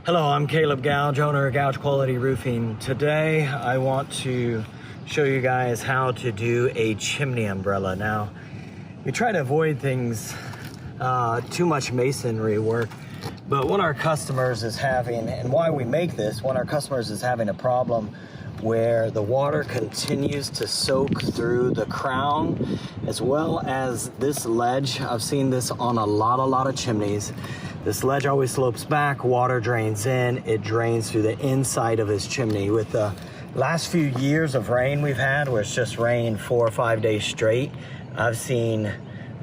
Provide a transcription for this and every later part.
Hello, I'm Caleb Gouge, owner of Gouge Quality Roofing. Today I want to show you guys how to do a chimney umbrella. Now, we try to avoid things, too much masonry work, but when our customers is having, and why we make this, when our customers is having a problem where the water continues to soak through the crown as well as this ledge. I've seen this on a lot of chimneys. This ledge always slopes back, water drains in, it drains through the inside of his chimney. With the last few years of rain we've had, where it's just rained 4 or 5 days straight, I've seen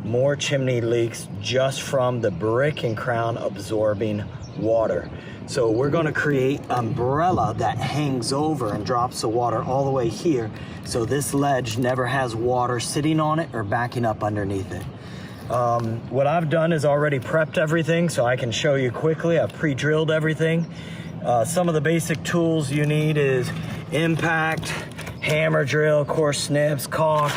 more chimney leaks just from the brick and crown absorbing water. So we're gonna create an umbrella that hangs over and drops the water all the way here, so this ledge never has water sitting on it or backing up underneath it. What I've done is already prepped everything so I can show you quickly. I've pre-drilled everything. Some of the basic tools you need is impact, hammer drill, coarse snips, caulk,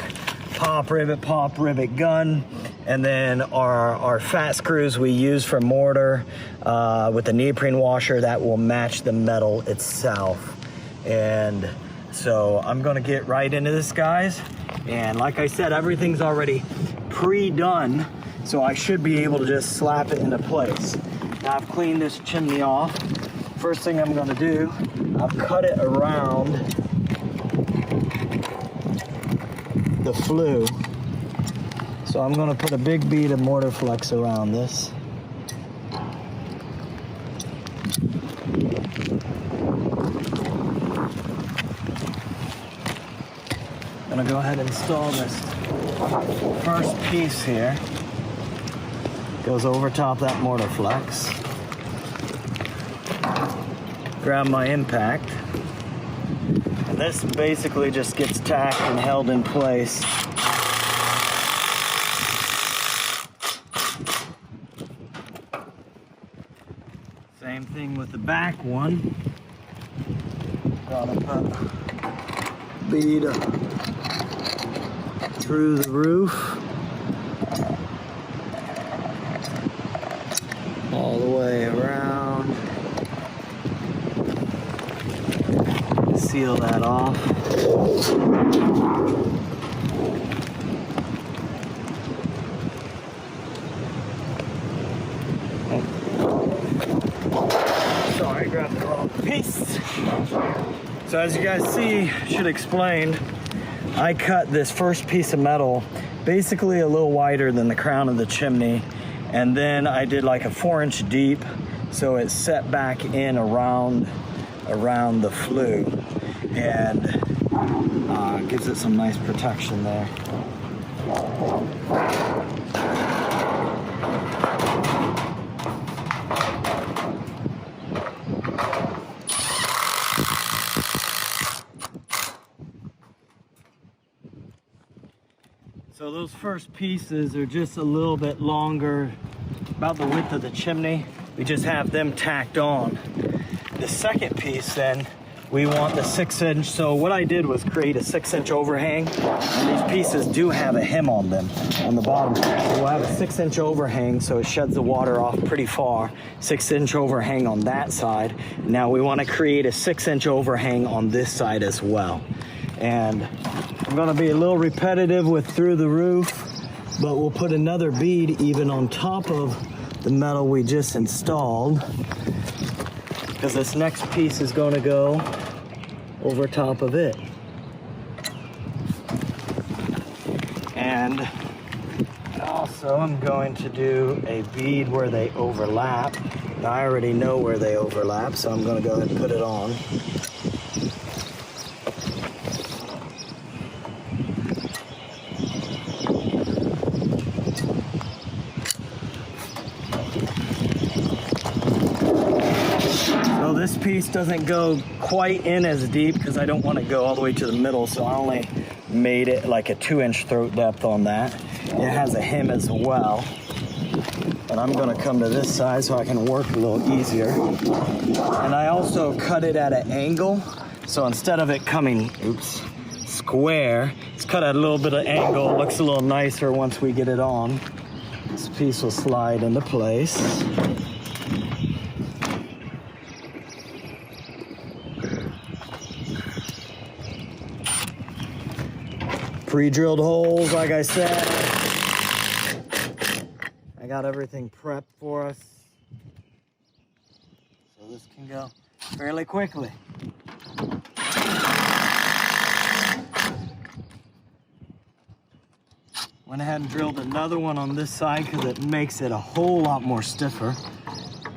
pop rivet gun, and then our fat screws we use for mortar with the neoprene washer that will match the metal itself. And so I'm gonna get right into this, guys. And like I said, everything's already pre-done, so I should be able to just slap it into place. Now I've cleaned this chimney off. First thing I'm gonna do, I've cut it around the flue. So I'm gonna put a big bead of mortar flex around this. I'm gonna go ahead and install this first piece here. Goes over top that mortar flex. Grab my impact. And this basically just gets tacked and held in place. Same thing with the back one. Gotta put bead through the roof. All the way around. Seal that off. Sorry, grabbed the wrong piece. So as you guys see, should explain, I cut this first piece of metal basically a little wider than the crown of the chimney, and then I did like a 4-inch deep so it's set back in around the flue, and gives it some nice protection there. So those first pieces are just a little bit longer, about the width of the chimney. We just have them tacked on. The second piece then, we want the 6-inch. So what I did was create a 6-inch overhang, and these pieces do have a hem on them on the bottom. So we'll have a 6-inch overhang so it sheds the water off pretty far. 6-inch overhang on that side. Now we want to create a 6-inch overhang on this side as well. And I'm gonna be a little repetitive with through the roof, but we'll put another bead even on top of the metal we just installed, because this next piece is gonna go over top of it. And also I'm going to do a bead where they overlap. Now I already know where they overlap, so I'm gonna go ahead and put it on. This piece doesn't go quite in as deep because I don't want to go all the way to the middle, so I only made it like a 2-inch throat depth on that. It has a hem as well, but I'm going to come to this side so I can work a little easier. And I also cut it at an angle, so instead of it coming square, it's cut at a little bit of angle. It looks a little nicer once we get it on. This piece will slide into place. Pre-drilled holes, like I said. I got everything prepped for us. So this can go fairly quickly. Went ahead and drilled another one on this side because it makes it a whole lot more stiffer,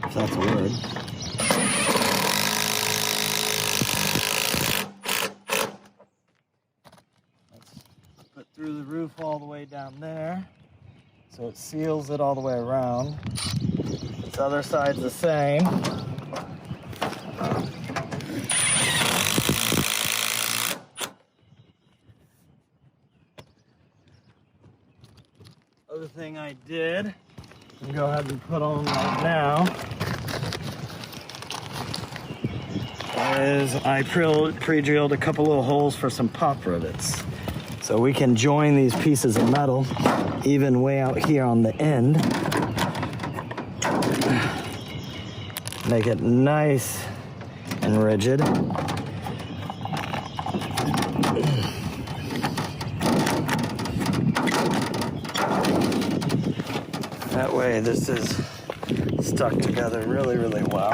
if that's a word. Let's put through the roof all the way down there, so it seals it all the way around. This other side's the same. Other thing I did, I'll go ahead and put on right now, is I pre-drilled a couple little holes for some pop rivets. So we can join these pieces of metal even way out here on the end. Make it nice and rigid. That way this is stuck together really, really well.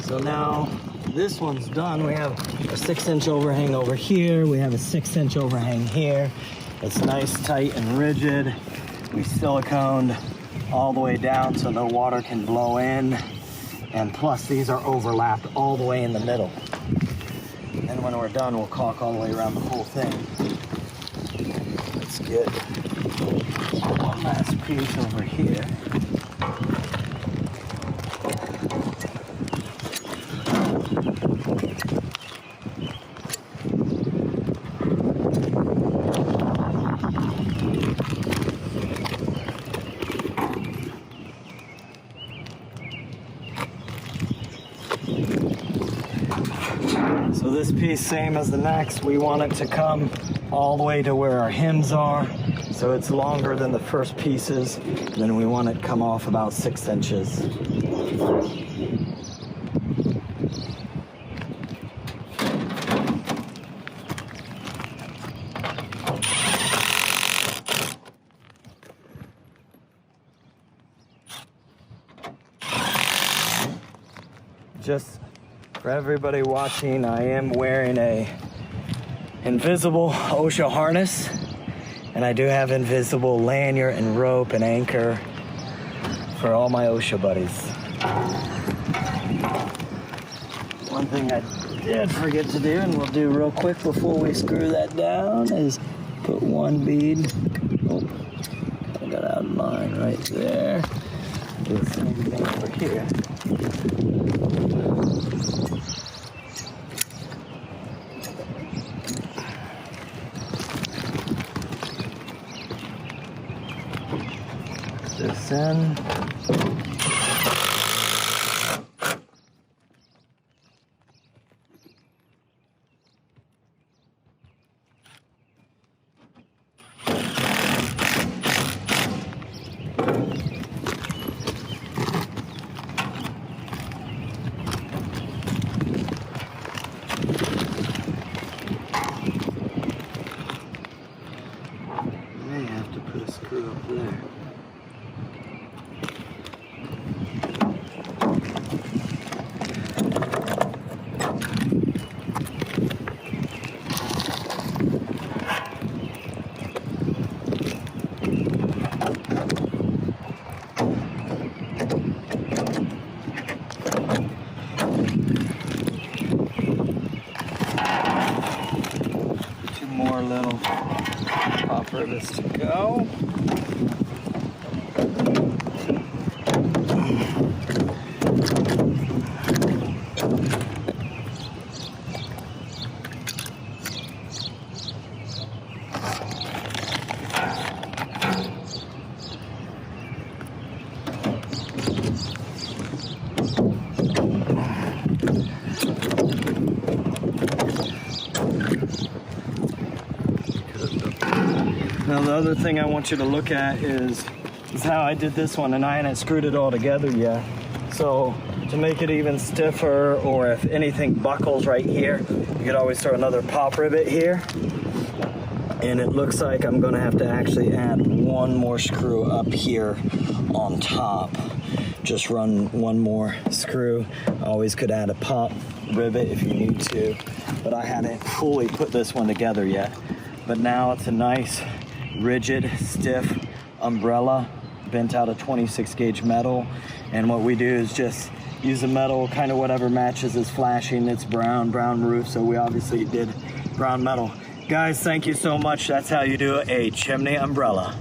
So now this one's done. We have a 6-inch overhang over here. We have a 6-inch overhang here. It's nice, tight, and rigid. We siliconed all the way down so no water can blow in. And plus these are overlapped all the way in the middle. And when we're done, we'll caulk all the way around the whole thing. Let's get one last piece over here. So this piece, same as the next, we want it to come all the way to where our hems are. So it's longer than the first pieces. Then we want it to come off about 6 inches. Just for everybody watching, I am wearing a invisible OSHA harness, and I do have invisible lanyard and rope and anchor for all my OSHA buddies. One thing I did forget to do, and we'll do real quick before we screw that down, is put one bead, oh, I got out of line right there. Do the same thing over here. This in. May have to put a screw up there. More little pop rivets to go. other thing I want you to look at is how I did this one, and I hadn't screwed it all together yet. So to make it even stiffer, or if anything buckles right here, you could always throw another pop rivet here. And it looks like I'm gonna have to actually add one more screw up here on top. Just run one more screw. Always could add a pop rivet if you need to, but I hadn't fully put this one together yet. But now it's a nice, rigid, stiff umbrella, bent out of 26 gauge metal. And what we do is just use the metal, kind of whatever matches is flashing. It's brown roof, so we obviously did brown metal. Guys, thank you so much. That's how you do a chimney umbrella.